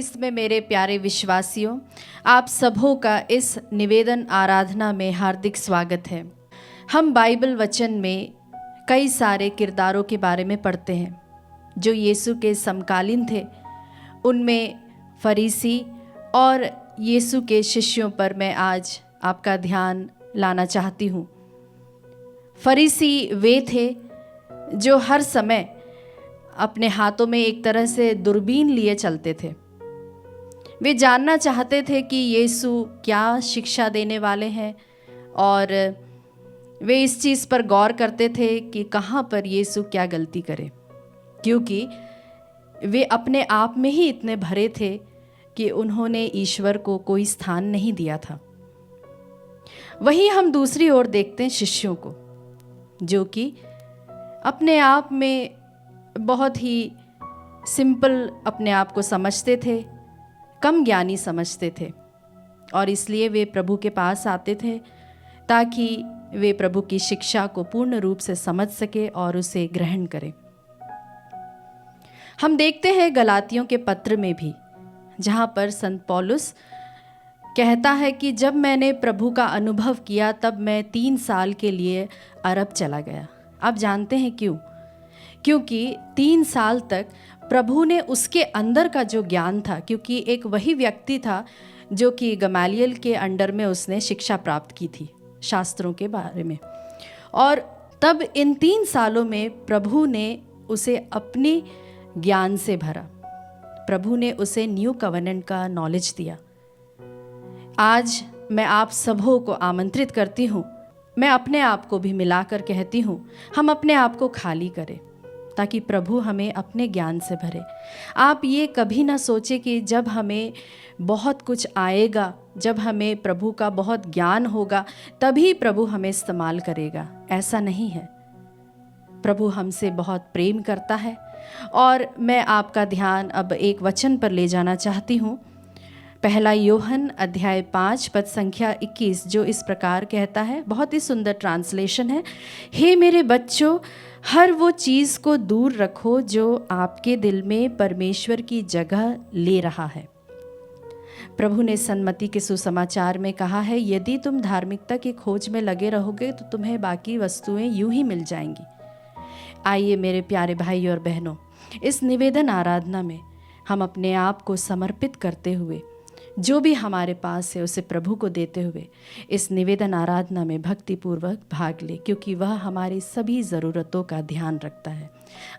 ख्रिस्त में मेरे प्यारे विश्वासियों, आप सबों का इस निवेदन आराधना में हार्दिक स्वागत है। हम बाइबल वचन में कई सारे किरदारों के बारे में पढ़ते हैं जो यीशु के समकालीन थे। उनमें फरीसी और यीशु के शिष्यों पर मैं आज आपका ध्यान लाना चाहती हूँ। फरीसी वे थे जो हर समय अपने हाथों में एक तरह से दूरबीन लिए चलते थे। वे जानना चाहते थे कि यीशु क्या शिक्षा देने वाले हैं और वे इस चीज़ पर गौर करते थे कि कहाँ पर यीशु क्या गलती करे, क्योंकि वे अपने आप में ही इतने भरे थे कि उन्होंने ईश्वर को कोई स्थान नहीं दिया था। वहीं हम दूसरी ओर देखते हैं शिष्यों को, जो कि अपने आप में बहुत ही सिंपल अपने आप को समझते थे, कम ज्ञानी समझते थे और इसलिए वे प्रभु के पास आते थे ताकि वे प्रभु की शिक्षा को पूर्ण रूप से समझ सके और उसे ग्रहण करें। हम देखते हैं गलातियों के पत्र में भी, जहाँ पर संत पौलुस कहता है कि जब मैंने प्रभु का अनुभव किया तब मैं 3 साल के लिए अरब चला गया। आप जानते हैं क्यों? क्योंकि 3 साल तक प्रभु ने उसके अंदर का जो ज्ञान था, क्योंकि एक वही व्यक्ति था जो कि गमालियल के अंडर में उसने शिक्षा प्राप्त की थी शास्त्रों के बारे में, और तब इन 3 सालों में प्रभु ने उसे अपने ज्ञान से भरा। प्रभु ने उसे न्यू कवेनेंट का नॉलेज दिया। आज मैं आप सबों को आमंत्रित करती हूँ, मैं अपने आप को भी मिलाकर कहती हूँ, हम अपने आप को खाली करें ताकि प्रभु हमें अपने ज्ञान से भरे। आप ये कभी ना सोचें कि जब हमें बहुत कुछ आएगा, जब हमें प्रभु का बहुत ज्ञान होगा तभी प्रभु हमें इस्तेमाल करेगा। ऐसा नहीं है। प्रभु हमसे बहुत प्रेम करता है और मैं आपका ध्यान अब एक वचन पर ले जाना चाहती हूँ। पहला यूहन्ना अध्याय 5 पद संख्या 21, जो इस प्रकार कहता है, बहुत ही सुंदर ट्रांसलेशन है। हे मेरे बच्चों, हर वो चीज़ को दूर रखो जो आपके दिल में परमेश्वर की जगह ले रहा है। प्रभु ने सन्मति के सुसमाचार में कहा है, यदि तुम धार्मिकता की खोज में लगे रहोगे तो तुम्हें बाकी वस्तुएं यूं ही मिल जाएंगी। आइए मेरे प्यारे भाई और बहनों, इस निवेदन आराधना में हम अपने आप को समर्पित करते हुए, जो भी हमारे पास है उसे प्रभु को देते हुए इस निवेदन आराधना में भक्तिपूर्वक भाग ले, क्योंकि वह हमारी सभी ज़रूरतों का ध्यान रखता है।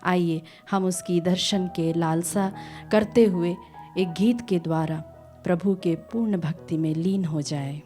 आइए हम उसकी दर्शन के लालसा करते हुए एक गीत के द्वारा प्रभु के पूर्ण भक्ति में लीन हो जाए।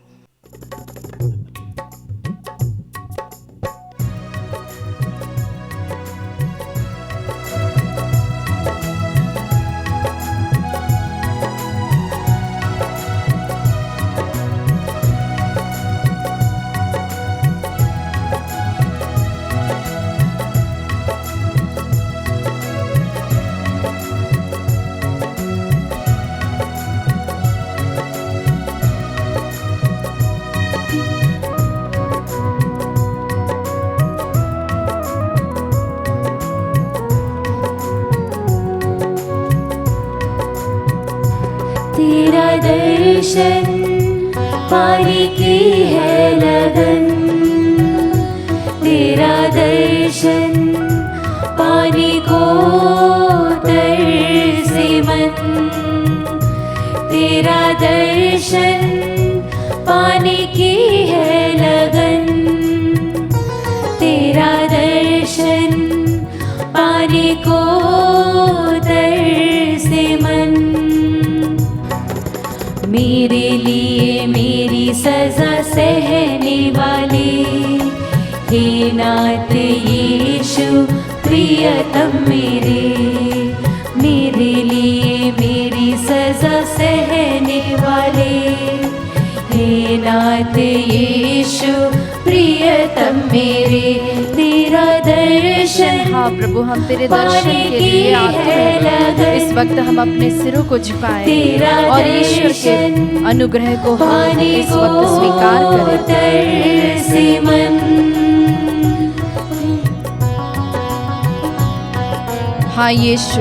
तेरा दर्शन पाने की है लगन, तेरा दर्शन पाने को तरसे मन, तेरा दर्शन पाने की है लगन, तेरा दर्शन पाने को तरसे मन। मेरे लिए मेरी सजा सहने वाले, हे नाथ यीशु प्रियतम मेरे, मेरे लिए मेरी सजा सहने वाले, हे नाथ यीशु प्रियतम मेरे, तेरा दर्शन। हाँ प्रभु, हम तेरे दर्शन के लिए आते हैं। इस वक्त हम अपने सिरों को झुकाएं और ईश्वर के अनुग्रह को हम इस वक्त स्वीकार करें। हाँ यीशु,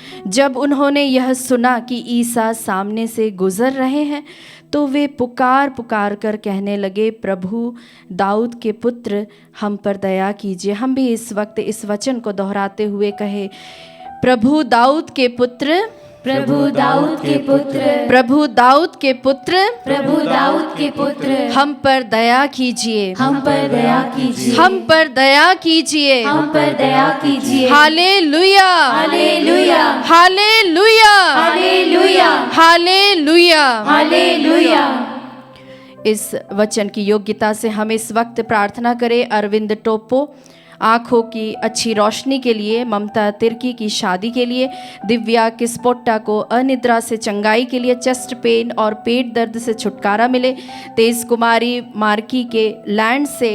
जब उन्होंने यह सुना कि ईसा सामने से गुजर रहे हैं तो वे पुकार पुकार कर कहने लगे, प्रभु दाऊद के पुत्र हम पर दया कीजिए। हम भी इस वक्त इस वचन को दोहराते हुए कहे, प्रभु दाऊद के पुत्र, प्रभु दाऊद के पुत्र, प्रभु दाऊद के पुत्र, प्रभु दाऊद के पुत्र, हम पर दया कीजिए, हम पर दया कीजिए, हम पर दया कीजिए, हम पर दया कीजिए। Hallelujah, hallelujah, hallelujah, hallelujah, hallelujah, hallelujah. इस वचन की योग्यता से हम इस वक्त प्रार्थना करें अरविंद टोप्पो आँखों की अच्छी रोशनी के लिए, ममता तिर्की की शादी के लिए, दिव्या किस्पोट्टा को अनिद्रा से चंगाई के लिए, चेस्ट पेन और पेट दर्द से छुटकारा मिले, तेज कुमारी मार्की के लैंड से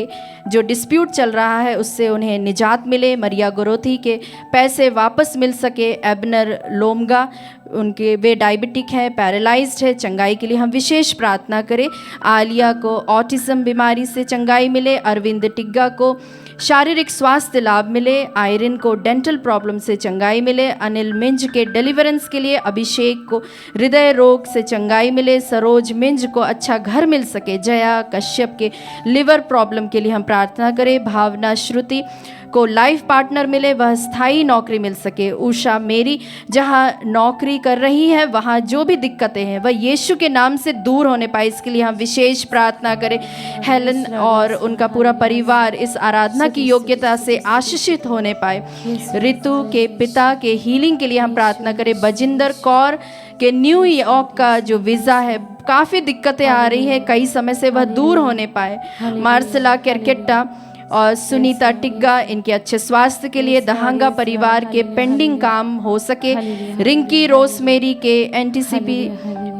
जो डिस्प्यूट चल रहा है उससे उन्हें निजात मिले, मरिया गोरोथी के पैसे वापस मिल सके, एबनर लोमगा उनके वे डायबिटिक हैं, पैरालाइज्ड है, चंगाई के लिए हम विशेष प्रार्थना करें। आलिया को ऑटिज्म बीमारी से चंगाई मिले, अरविंद टिग्गा को शारीरिक स्वास्थ्य लाभ मिले, आयरिन को डेंटल प्रॉब्लम से चंगाई मिले, अनिल मिंज के डिलीवरेंस के लिए, अभिषेक को हृदय रोग से चंगाई मिले, सरोज मिंज को अच्छा घर मिल सके, जया कश्यप के लिवर प्रॉब्लम के लिए हम प्रार्थना करें, भावना श्रुति को लाइफ पार्टनर मिले, वह स्थायी नौकरी मिल सके, उषा मेरी जहाँ नौकरी कर रही है वहाँ जो भी दिक्कतें हैं वह यीशु के नाम से दूर होने पाए, इसके लिए हम विशेष प्रार्थना करें। हेलन और उनका पूरा परिवार इस आराधना की योग्यता से आशीषित होने पाए। ऋतु के पिता के हीलिंग के लिए हम प्रार्थना करें। बजिंदर कौर के न्यूयॉर्क का जो वीज़ा है काफ़ी दिक्कतें आ रही है, कई समय से वह दूर होने पाए। मार्सला केरकेट्टा और सुनीता टिग्गा इनके अच्छे स्वास्थ्य के लिए, दहांगा परिवार के पेंडिंग काम हो सके, रिंकी रोसमेरी के एनटीसीपी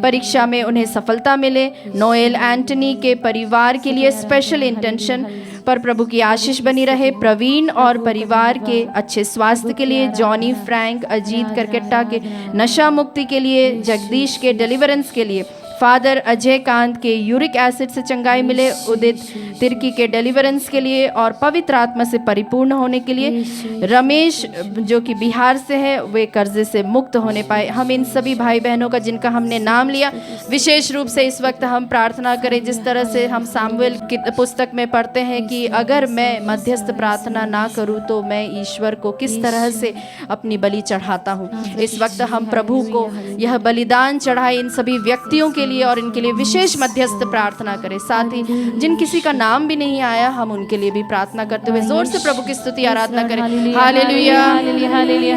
परीक्षा में उन्हें सफलता मिले, नोएल एंटनी के परिवार के लिए स्पेशल इंटेंशन पर प्रभु की आशीष बनी रहे, प्रवीण और परिवार के अच्छे स्वास्थ्य के लिए, जॉनी फ्रैंक अजीत करकेट्टा के नशा मुक्ति के लिए, जगदीश के डिलीवरेंस के लिए, फादर अजय कांत के यूरिक एसिड से चंगाई मिले, उदित तिर्की के डिलीवरेंस के लिए और पवित्र आत्मा से परिपूर्ण होने के लिए, रमेश जो कि बिहार से है वे कर्जे से मुक्त होने पाए। हम इन सभी भाई बहनों का जिनका हमने नाम लिया विशेष रूप से इस वक्त हम प्रार्थना करें, जिस तरह से हम सामुएल की पुस्तक में पढ़ते हैं कि अगर मैं मध्यस्थ प्रार्थना ना करूं तो मैं ईश्वर को किस तरह से अपनी बलि चढ़ाता हूं। इस वक्त हम प्रभु को यह बलिदान चढ़ाए इन सभी व्यक्तियों के लिए और इनके लिए विशेष मध्यस्थ प्रार्थना करें। साथ ही जिन किसी का नाम भी नहीं आया हम उनके लिए भी प्रार्थना करते हुए जोर से प्रभु की स्तुति आराधना करें। Hallelujah, hallelujah, hallelujah,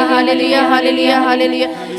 hallelujah, hallelujah,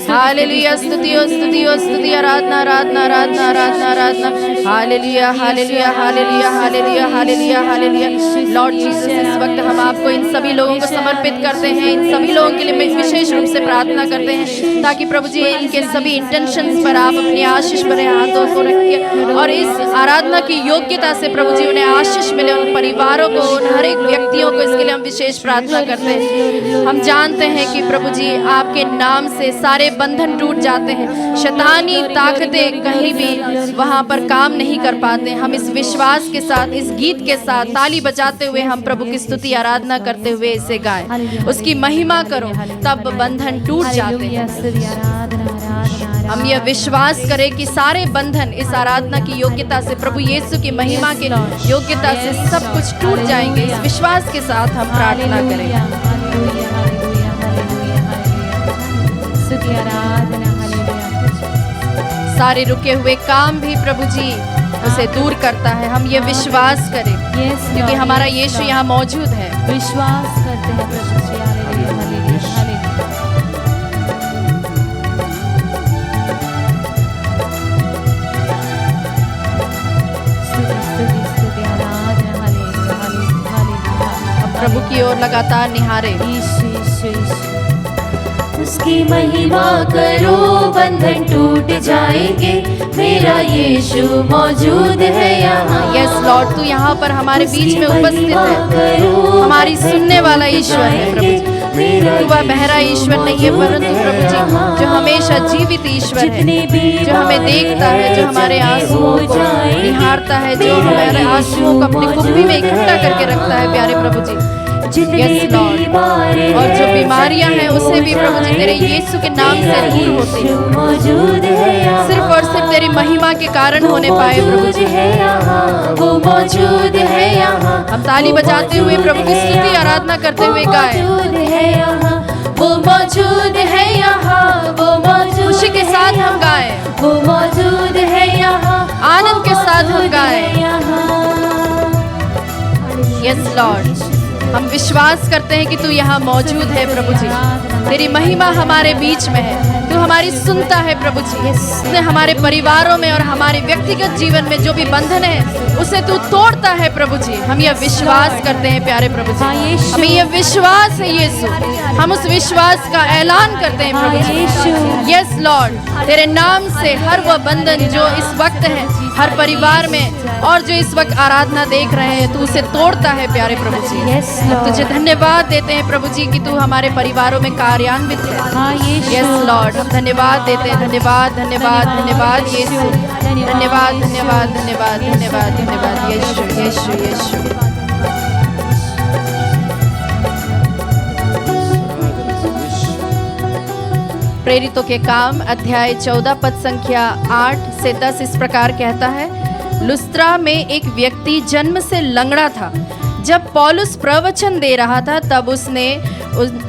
hallelujah, स्तुति ओ स्तुति ओ स्तुति, आराधना आराधना आराधना आराधना आराधना, hallelujah, hallelujah, hallelujah, hallelujah, hallelujah, hallelujah. Lord Jesus इस वक्त हम आपको इन सभी लोगों को समर्पित करते हैं, इन सभी लोगों के लिए विशेष रूप से प्रार्थना करते हैं ताकि प्रभु जी इनके सभी इंटेंशंस पर आप अपनी आशीष भरे हाथों को रखिए और इस आराधना की योग्यता से प्रभु जी उन्हें आशीष मिले, उन परिवारों को, उन हर एक व्यक्तियों को, इसके लिए हम विशेष प्रार्थना करते हैं। हम जानते हैं कि प्रभु जी आपके नाम से सारे बंधन टूट जाते हैं, शैतानी ताकतें कहीं भी वहां पर काम नहीं कर पाते। हम इस विश्वास के साथ, इस गीत के साथ ताली बजाते हुए हम प्रभु की स्तुति आराधना करते हुए इसे गाएं, उसकी महिमा करो, तब बंधन टूट जाते हैं। हम यह विश्वास करें कि सारे बंधन इस आराधना की योग्यता से, प्रभु यीशु की महिमा के योग्यता से सब कुछ टूट जाएंगे। इस विश्वास के साथ हम प्रार्थना करें। सारे रुके हुए काम भी प्रभु जी उसे दूर करता है, हम ये विश्वास करें क्योंकि हमारा यीशु यहाँ मौजूद है। विश्वास करते हैं प्रभु जी। Hallelujah, hallelujah, hallelujah. प्रभु की ओर लगातार निहारे। उसकी महिमा करो, बंधन टूट जाएंगे, मेरा यीशु मौजूद है यहाँ। यस लॉर्ड, तू यहाँ पर हमारे बीच में उपस्थित है, हमारी सुनने वाला ईश्वर है प्रभु जी। तू वह बहरा ईश्वर नहीं है परंतु प्रभु जी जो हमेशा जीवित ईश्वर है, जो हमें देखता है, जो हमारे आंसुओं को निहारता है, जो हमारे आंसुओं को अपनी कुप्पी में इकट्ठा करके रखता है। प्यारे प्रभु जी Yes, Lord. और जो बीमारियां हैं उसे भी प्रभु जी तेरे यीशु के नाम से दूर होते हैं, सिर्फ और सिर्फ तेरी महिमा के कारण होने पाए प्रभु जी। वो मौजूद है यहाँ, हम ताली बजाते हुए प्रभु की स्तुति आराधना करते हुए गाएं। वो मौजूद है यहाँ, वो मौजूद, खुशी के साथ हम गाएं, वो मौजूद है यहाँ, आनंद के साथ हम गाएं। यस लॉर्ड, हम विश्वास करते हैं कि तू यहाँ मौजूद है प्रभु जी। तेरी महिमा हमारे बीच में है, तू हमारी सुनता है प्रभु जी। तूने हमारे परिवारों में और हमारे व्यक्तिगत जीवन में जो भी बंधन है उसे तू तोड़ता है प्रभु जी। हम यह विश्वास करते हैं प्यारे प्रभु जी, हमें यह विश्वास है यीशु, हम उस विश्वास का ऐलान करते हैं प्रभु जी। यस लॉर्ड, तेरे नाम से हर वह बंधन जो इस वक्त है हर परिवार में और जो इस वक्त आराधना देख रहे हैं, तू उसे तोड़ता है प्यारे प्रभु जी। तुझे धन्यवाद देते हैं प्रभु जी कि तू हमारे परिवारों में कार्यान्वित है। यस लॉर्ड, हम धन्यवाद देते हैं। धन्यवाद धन्यवाद धन्यवाद यीशु, धन्यवाद धन्यवाद धन्यवाद धन्यवाद धन्यवाद यीशु यीशु यीशु। प्रेरितों के काम अध्याय 14 पद संख्या 8 से 10 इस प्रकार कहता है, लुस्त्रा में एक व्यक्ति जन्म से लंगड़ा था। जब पौलुस प्रवचन दे रहा था तब उसने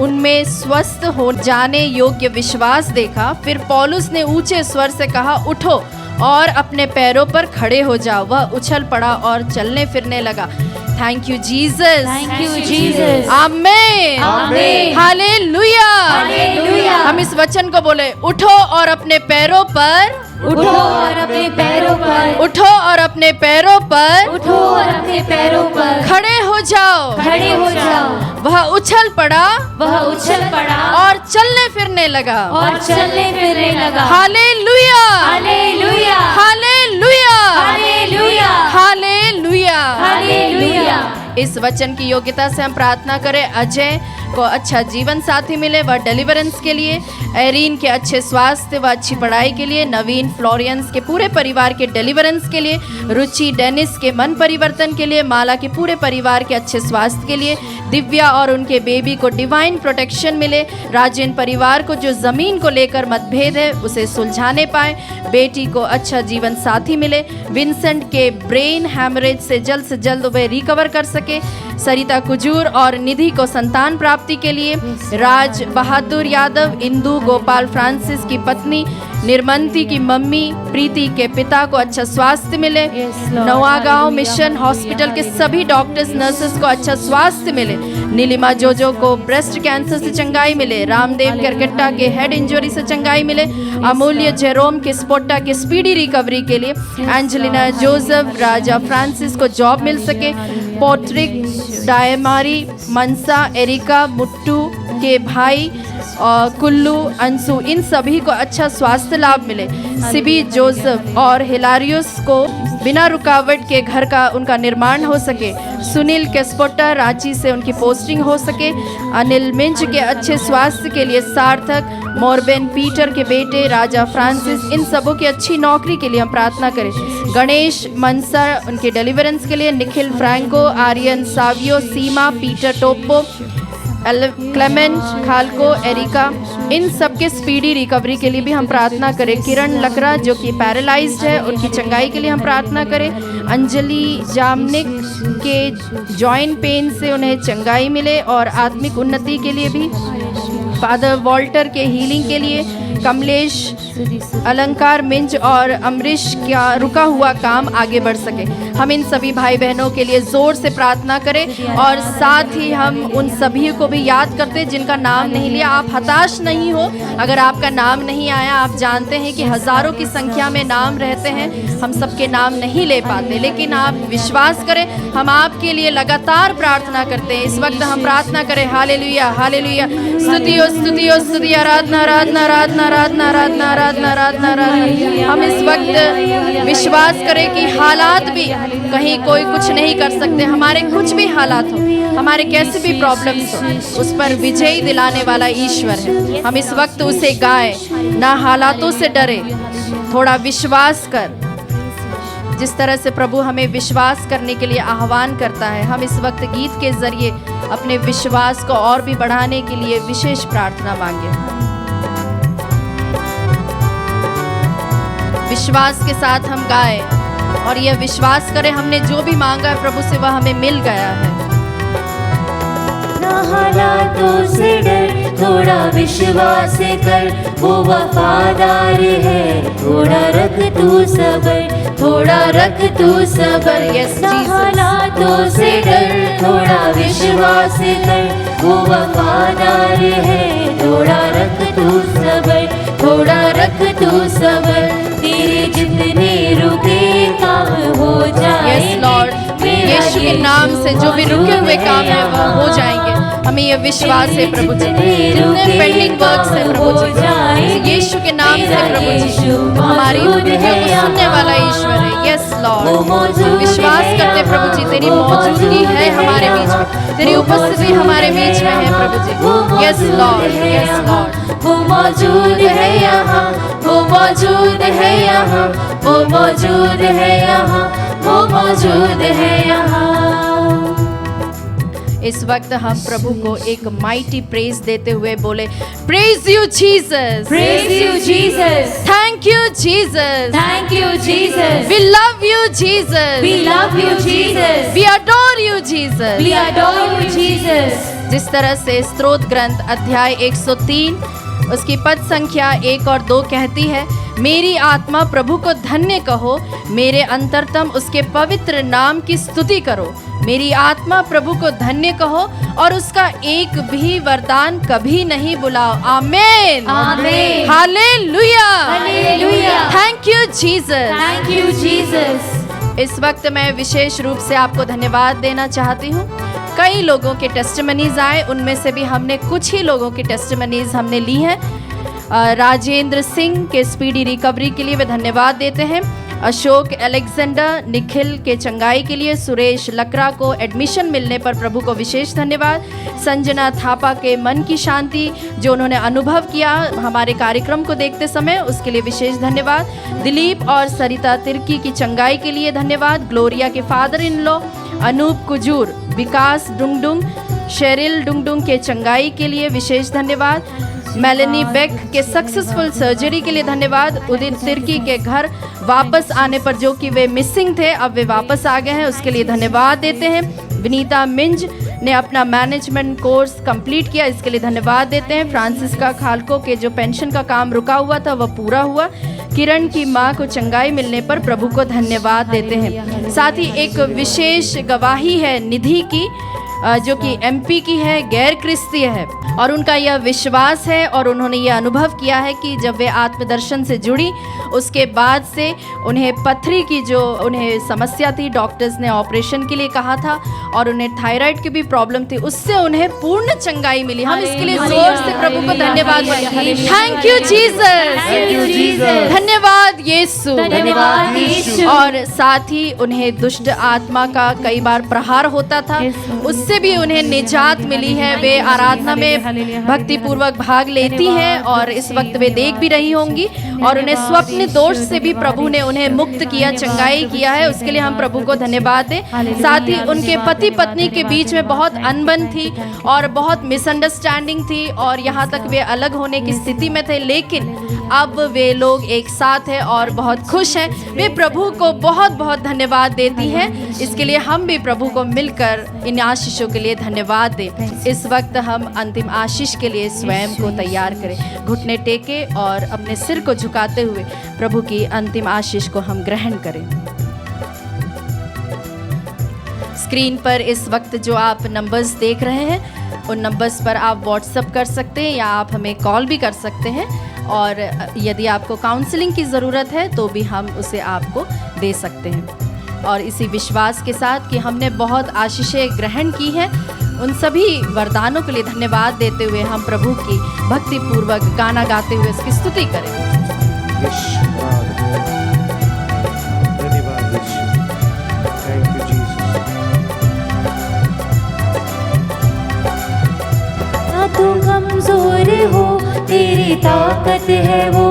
उनमें स्वस्थ हो जाने योग्य विश्वास देखा। फिर पौलुस ने ऊंचे स्वर से कहा, उठो और अपने पैरों पर खड़े हो जाओ। वह उछल पड़ा और चलने फिरने लगा। Thank you Jesus, thank you Jesus, आमीन, आमीन, हालेलुया, हालेलुया। हम इस वचन को बोले, उठो और अपने पैरों पर, उठो और अपने पैरों पर, उठो और अपने पैरों पर, उठो और अपने पैरों पर खड़े हो जाओ, खड़े हो जाओ। वह उछल पड़ा, वह उछल पड़ा और चलने फिरने लगा, और चलने फिरने लगा। Hallelujah, hallelujah, hallelujah, hallelujah, hallelujah, hallelujah. इस वचन की योग्यता से हम प्रार्थना करें, अजय को अच्छा जीवन साथी मिले वह डिलीवरेंस के लिए, एरीन के अच्छे स्वास्थ्य व अच्छी पढ़ाई के लिए, नवीन फ्लोरियंस के पूरे परिवार के डिलीवरेंस के लिए, रुचि डेनिस के मन परिवर्तन के लिए, माला के पूरे परिवार के अच्छे स्वास्थ्य के लिए, दिव्या और उनके बेबी को डिवाइन प्रोटेक्शन मिले, राजेन परिवार को जो ज़मीन को लेकर मतभेद है उसे सुलझाने पाए, बेटी को अच्छा जीवन साथी मिले, विंसेंट के ब्रेन हैमरेज से जल्द वे रिकवर कर सके, सरिता कुजूर और निधि को संतान प्राप्ति के लिए, राज बहादुर यादव, इंदु गोपाल फ्रांसिस की पत्नी, निर्मंती की मम्मी, प्रीति के पिता को अच्छा स्वास्थ्य मिले, नवागांव मिशन हॉस्पिटल के सभी डॉक्टर्स नर्सेस को अच्छा स्वास्थ्य मिले, नीलिमा जोजो को ब्रेस्ट कैंसर से चंगाई मिले, रामदेव करकट्टा के हेड इंजरी से चंगाई मिले, अमूल्य जेरोम के स्पोटा के स्पीडी रिकवरी के लिए, एंजेलिना जोसेफ राजा फ्रांसिस को जॉब मिल सके, पोट्रिक डायमारी मनसा एरिका मुट्टू के भाई कुल्लू अंशु इन सभी को अच्छा स्वास्थ्य लाभ मिले, सिबी जोसेफ और हिलारियस को बिना रुकावट के घर का उनका निर्माण हो सके, सुनील केस्पोटा रांची से उनकी पोस्टिंग हो सके, अनिल मिंज के अच्छे स्वास्थ्य के लिए, सार्थक मोरबेन पीटर के बेटे राजा फ्रांसिस इन सबों की अच्छी नौकरी के लिए हम प्रार्थना करें, गणेश मनसा उनके डिलीवरेंस के लिए, निखिल फ्रैंको, आर्यन सावियो, सीमा पीटर टोपो, क्लेमेंट खालको, एरिका इन सब के स्पीडी रिकवरी के लिए भी हम प्रार्थना करें, किरण लकड़ा जो कि पैरालाइज्ड है उनकी चंगाई के लिए हम प्रार्थना करें, अंजलि जामनिक के जॉइंट पेन से उन्हें चंगाई मिले और आत्मिक उन्नति के लिए भी, फादर वॉल्टर के हीलिंग के लिए, कमलेश अलंकार मिंज और अमरीश का रुका हुआ काम आगे बढ़ सके। हम इन सभी भाई बहनों के लिए जोर से प्रार्थना करें और साथ ही हम उन सभी को भी याद करते जिनका नाम नहीं लिया। आप हताश नहीं हो, अगर आपका नाम नहीं आया, आप जानते हैं कि हजारों की संख्या में नाम रहते हैं, हम सबके नाम नहीं ले पाते, लेकिन आप विश्वास करें हम आपके लिए लगातार प्रार्थना करते हैं। इस वक्त हम प्रार्थना करें, हालेलुया हालेलुया, स्तुति हो स्तुति हो स्तुति, आराधना आराधना आराधना आराधना आराधना आराधना आराधना आराधना। हम इस वक्त विश्वास करें कि हालात भी कहीं कोई कुछ नहीं कर सकते, हमारे कुछ भी हालात हो, हमारे कैसे भी प्रॉब्लम्स हो, उस पर विजय दिलाने वाला ईश्वर है। हम इस वक्त उसे गाएं, ना हालातों से डरे, थोड़ा विश्वास कर, जिस तरह से प्रभु हमें विश्वास करने के लिए आह्वान करता है, हम इस वक्त गीत के जरिए अपने विश्वास को और भी बढ़ाने के लिए विशेष प्रार्थना मांगे। विश्वास के साथ हम गाएं और यह विश्वास करें हमने जो भी मांगा है प्रभु से वह हमें मिल गया है। ना हालातों से डर, थोड़ा विश्वास कर, वो वफादार है। थोड़ा रख तू सबर, थोड़ा रख तू सबर। ना हालातों से डर, थोड़ा विश्वास कर, वो वफादार है। थोड़ा रख तू सबर, थोड़ा रख तू सबर। तेरे जितने रुके काम हो जाए। यस लॉर्ड, यीशु के नाम से जो भी रुके हुए काम है वो हो जाएंगे। हमें ये विश्वास है प्रभु जी, जितने पेंडिंग वर्क्स है प्रभु जी, यीशु के नाम से प्रभु जी हमारी विनतियों को सुनने वाला ईश्वर है। यस लॉर्ड, विश्वास करते प्रभु जी तेरी मौजूदगी है हमारे बीच में, तेरी उपस्थिति हमारे बीच में है प्रभु जी। यस लॉर्ड, यस लॉर्ड, वो मौजूद है यहाँ, वो मौजूद है यहाँ, वो मौजूद है यहाँ, वो मौजूद है यहाँ। इस वक्त हम प्रभु को एक माइटी प्रेज देते हुए बोले, praise you Jesus, praise you Jesus, thank you Jesus, thank you Jesus, we love you Jesus, we love you Jesus, we adore you Jesus, we adore you Jesus. जिस तरह से स्तोत्र ग्रंथ अध्याय 103 उसकी पद संख्या 1 और 2 कहती है, मेरी आत्मा प्रभु को धन्य कहो, मेरे अंतरतम उसके पवित्र नाम की स्तुति करो। मेरी आत्मा प्रभु को धन्य कहो और उसका एक भी वरदान कभी नहीं बुलाओ। आमीन, आमीन, hallelujah, hallelujah. Thank you Jesus, thank you Jesus. इस वक्त मैं विशेष रूप से आपको धन्यवाद देना चाहती हूँ। कई लोगों के टेस्टिमनीज आए, उनमें से भी हमने कुछ ही लोगों की टेस्टिमनीज हमने ली हैं। राजेंद्र सिंह के स्पीडी रिकवरी के लिए वे धन्यवाद देते हैं। अशोक अलेक्जेंडर, निखिल के चंगाई के लिए, सुरेश लकड़ा को एडमिशन मिलने पर प्रभु को विशेष धन्यवाद। संजना थापा के मन की शांति जो उन्होंने अनुभव किया हमारे कार्यक्रम को देखते समय, उसके लिए विशेष धन्यवाद। दिलीप और सरिता तिर्की की चंगाई के लिए धन्यवाद। ग्लोरिया के father in law Anup Kujur, Vikas Dungdung, Cheryl Dungdung के चंगाई के लिए विशेष धन्यवाद। मेलेनी बेक के सक्सेसफुल सर्जरी के लिए धन्यवाद। उदित तिर्की के घर वापस आने पर जो कि वे मिसिंग थे अब वे वापस आ गए हैं, उसके लिए धन्यवाद देते हैं। विनीता मिंज ने अपना मैनेजमेंट कोर्स कंप्लीट किया, इसके लिए धन्यवाद देते हैं। फ्रांसिस्का खालको के जो पेंशन का काम रुका हुआ था वह पूरा हुआ। किरण की मां को चंगाई मिलने पर प्रभु को धन्यवाद देते हैं। साथ ही एक विशेष गवाही है निधि की जो कि एमपी की है, गैर क्रिस्तीय है और उनका यह विश्वास है और उन्होंने यह अनुभव किया है कि जब वे आत्मदर्शन से जुड़ी उसके बाद से उन्हें पथरी की जो उन्हें समस्या थी, डॉक्टर्स ने ऑपरेशन के लिए कहा था और उन्हें थायराइड की भी प्रॉब्लम थी, उससे उन्हें पूर्ण चंगाई मिली। हम इसके लिए जोर से प्रभु को धन्यवाद बोलेंगे। थैंक यू जीसस, धन्यवाद यीशु, धन्यवाद यीशु। और साथ ही उन्हें दुष्ट आत्मा का कई बार प्रहार होता था, उससे भी उन्हें निजात मिली है। वे आराधना में भक्ति पूर्वक भाग लेती हैं और इस वक्त वे देख भी रही होंगी और उन्हें स्वप्न दोष से भी प्रभु ने उन्हें मुक्त किया, चंगाई किया है, उसके लिए हम प्रभु को धन्यवाद दें। साथ ही उनके पति पत्नी के बीच में बहुत अनबन थी और बहुत मिसअंडरस्टैंडिंग थी और यहाँ तक वे अलग होने की स्थिति में थे, लेकिन अब वे लोग एक साथ हैं और बहुत खुश हैं। वे प्रभु को बहुत बहुत धन्यवाद देती हैं। इसके लिए हम भी प्रभु को मिलकर इन आशीषों के लिए धन्यवाद दें। इस वक्त हम अंतिम आशीष के लिए स्वयं को तैयार करें, घुटने टेके और अपने सिर को झुकाते हुए प्रभु की अंतिम आशीष को हम ग्रहण करें। स्क्रीन पर इस वक्त जो आप नंबर्स देख रहे हैं उन नंबर्स पर आप व्हाट्सएप कर सकते हैं या आप हमें कॉल भी कर सकते हैं और यदि आपको काउंसलिंग की ज़रूरत है तो भी हम उसे आपको दे सकते हैं। और इसी विश्वास के साथ कि हमने बहुत आशीषें ग्रहण की हैं, उन सभी वरदानों के लिए धन्यवाद देते हुए हम प्रभु की भक्ति पूर्वक गाना गाते हुए इसकी स्तुति करेंगे। ना तू कमजोर हो, तेरी ताकत है वो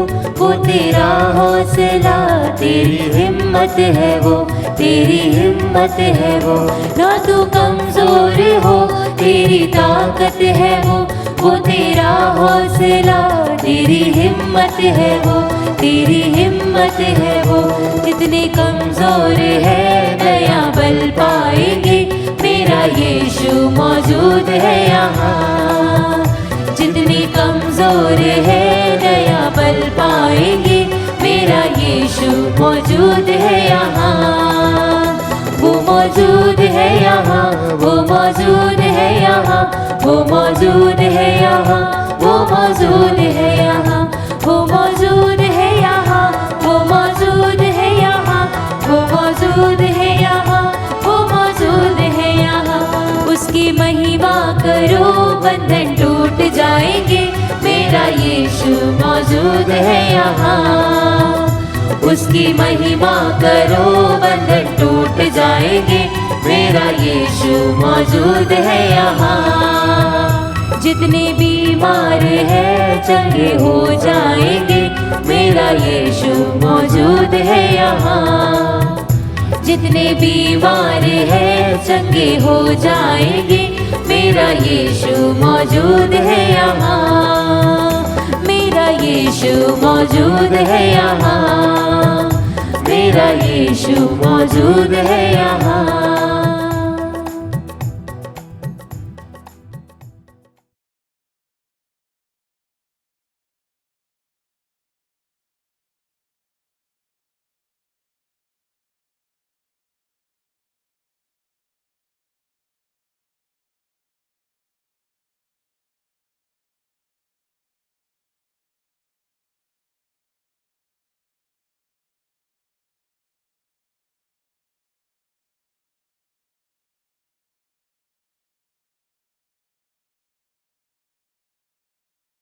तेरा हौसला, तेरी हिम्मत है वो, तेरी हिम्मत है वो। ना तू कमजोर हो, तेरी ताकत है वो तेरा हौसला, तेरी हिम्मत है वो, तेरी हिम्मत है वो। जितने कमजोर है नया बल पाएंगे, मेरा यीशु मौजूद है यहाँ। जितने कमजोर है नया बल पाएंगे, मेरा यीशु मौजूद है यहाँ। वो मौजूद है यहाँ, वो मौजूद है यहाँ, वो मौजूद है यहाँ, वो मौजूद है यहाँ, वो मौजूद है यहाँ, वो मौजूद है यहाँ, वो मौजूद है यहाँ, वो मौजूद है यहाँ। उसकी महिमा करो बंधन टूट जाएंगे, मेरा यीशु मौजूद है यहाँ। उसकी महिमा करो बंधन टूट जाएंगे, मेरा यीशु मौजूद है यहाँ। जितने बीमार हैं चंगे हो जाएंगे, मेरा यीशु मौजूद है यहाँ। जितने बीमार हैं चंगे हो जाएंगे, मेरा यीशु मौजूद है यहाँ। मेरा यीशु मौजूद है यहाँ, मेरा यीशु मौजूद है यहाँ।